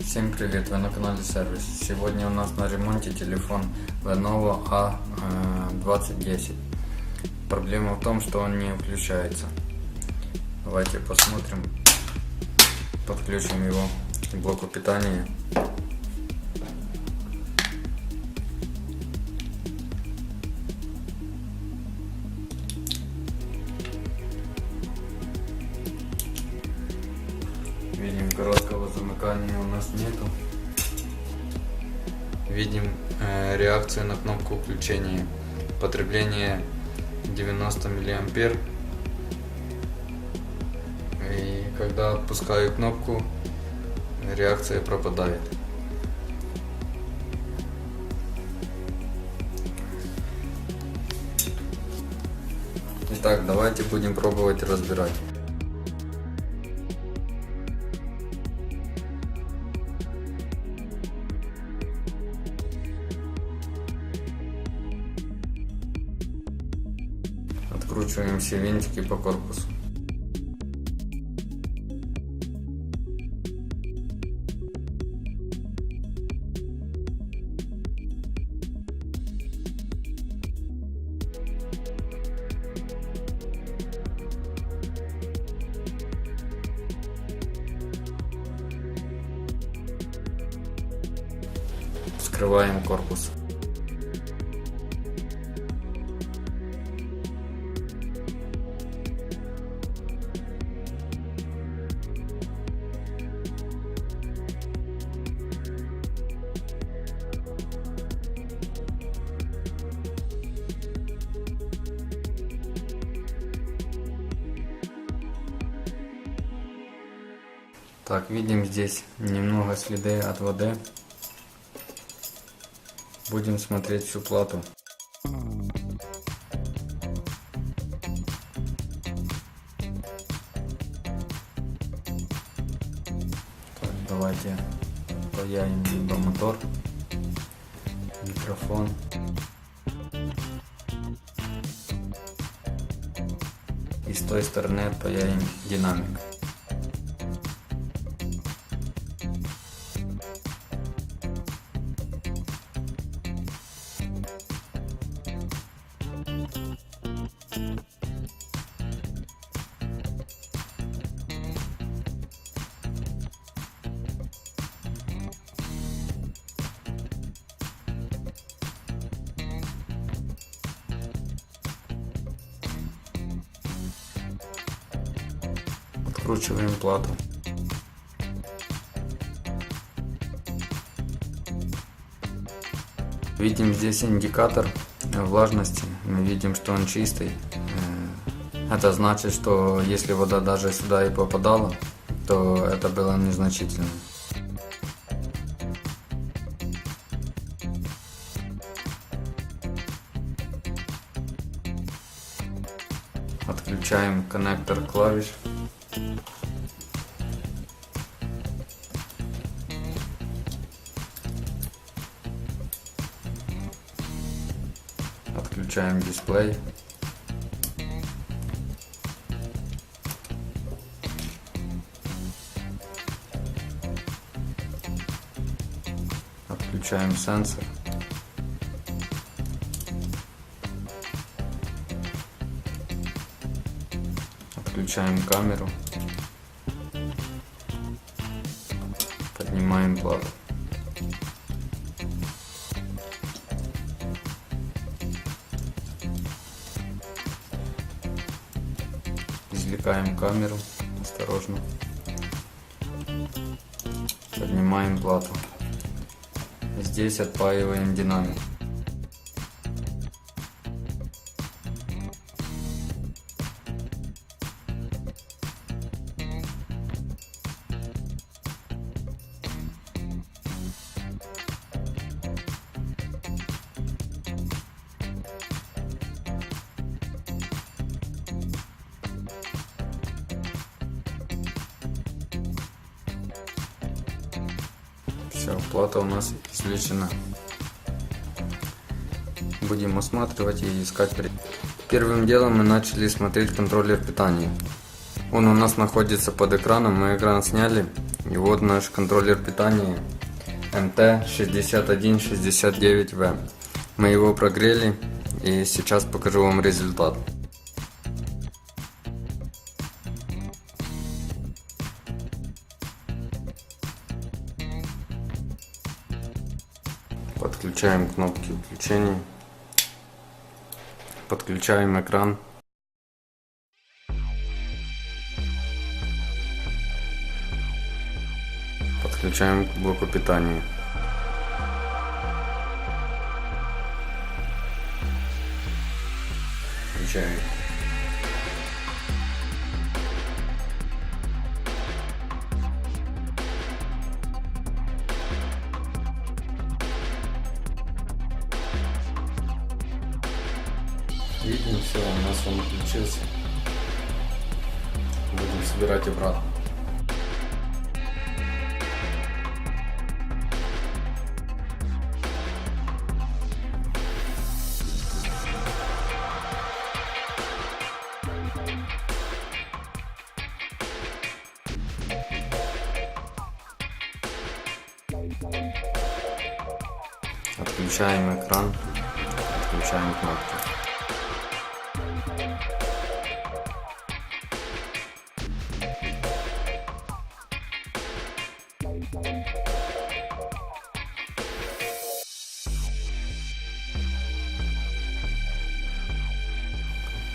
Всем привет, вы на канале Сервис. Сегодня у нас на ремонте телефон Lenovo A2010. Проблема в том, что он не включается. Давайте посмотрим. Подключим его к блоку питания. Видим, короткого замыкания у нас нету. Видим реакцию на кнопку включения. Потребление 90 мА. И когда отпускаю кнопку, реакция пропадает. Итак, давайте будем пробовать разбирать. Откручиваем все винтики по корпусу. Вскрываем корпус. Так, видим здесь немного следы от воды. Будем смотреть всю плату. Так, давайте паяем мотор, микрофон. И с той стороны отпаяем динамик. Откручиваем плату. Видим здесь индикатор влажности. Мы видим, что он чистый. Это значит, что если вода даже сюда и попадала, то это было незначительно. Отключаем коннектор клавиш. Отключаем дисплей. Отключаем сенсор. Отключаем камеру. Поднимаем плату. Извлекаем камеру осторожно. Поднимаем плату. Здесь отпаиваем динамик. Все, плата у нас извлечена. Будем осматривать и искать. Первым делом мы начали смотреть контроллер питания. Он у нас находится под экраном, мы экран сняли И вот наш контроллер питания MT6169V. Мы его прогрели, и сейчас покажу вам результат. Подключаем кнопки включения, подключаем экран, подключаем к блоку питания. Включаем. Видим, все, у нас он включился. Будем собирать обратно. Отключаем экран, отключаем кнопки.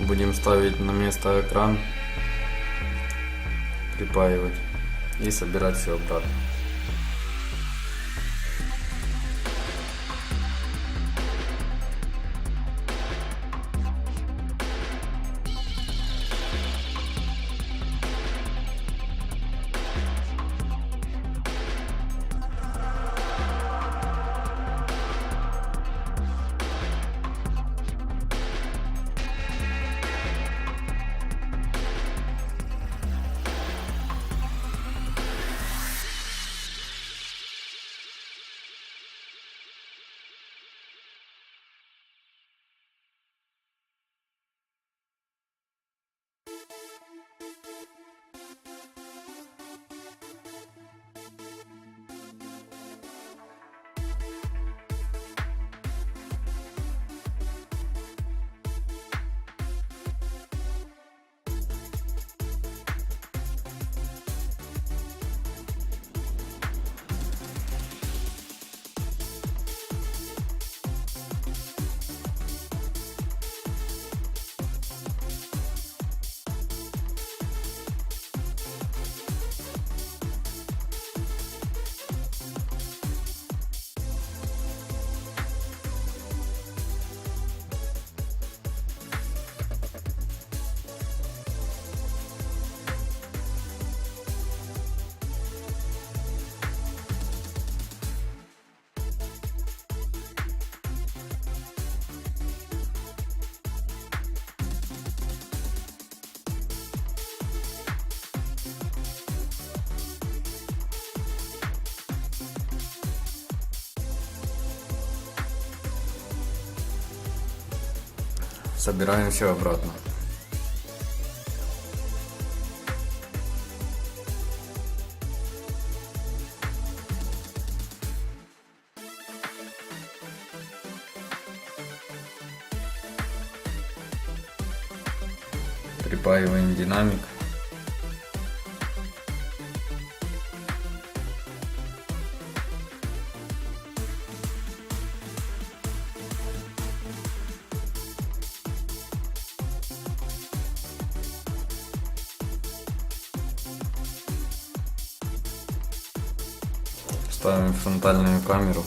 Будем ставить на место экран, припаивать и собирать все обратно. Собираем все обратно. Припаиваем динамик. Ставим фронтальную камеру.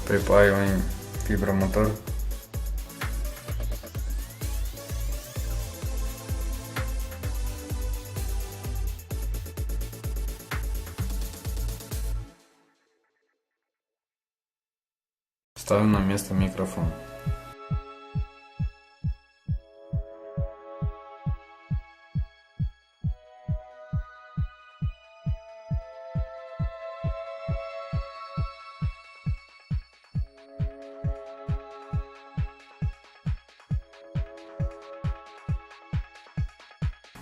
Припаиваем вибромотор. Ставим на место микрофон.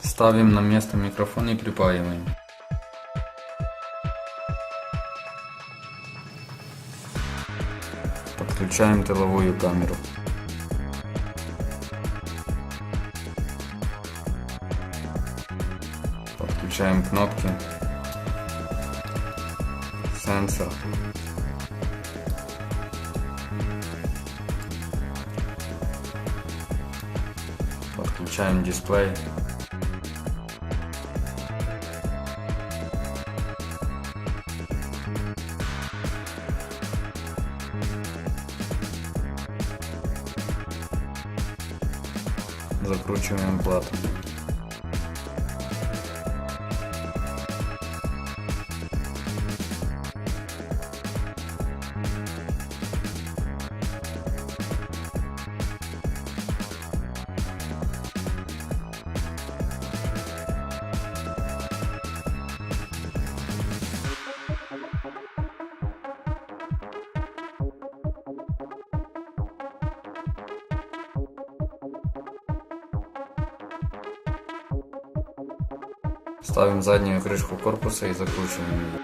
Ставим на место микрофон и припаиваем. Подключаем тыловую камеру. Подключаем кнопки, сенсор, подключаем дисплей, закручиваем плату. Ставим заднюю крышку корпуса и закручиваем ее.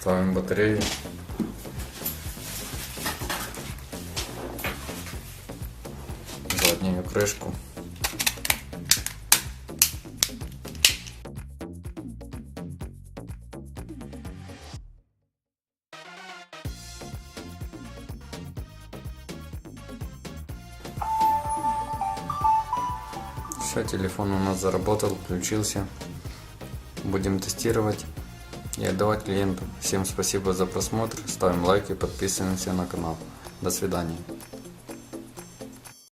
Ставим батарею. Заднюю крышку. Все, телефон у нас заработал, включился. Будем тестировать и отдавать клиенту. Всем спасибо за просмотр, ставим лайки, подписываемся на канал. До свидания.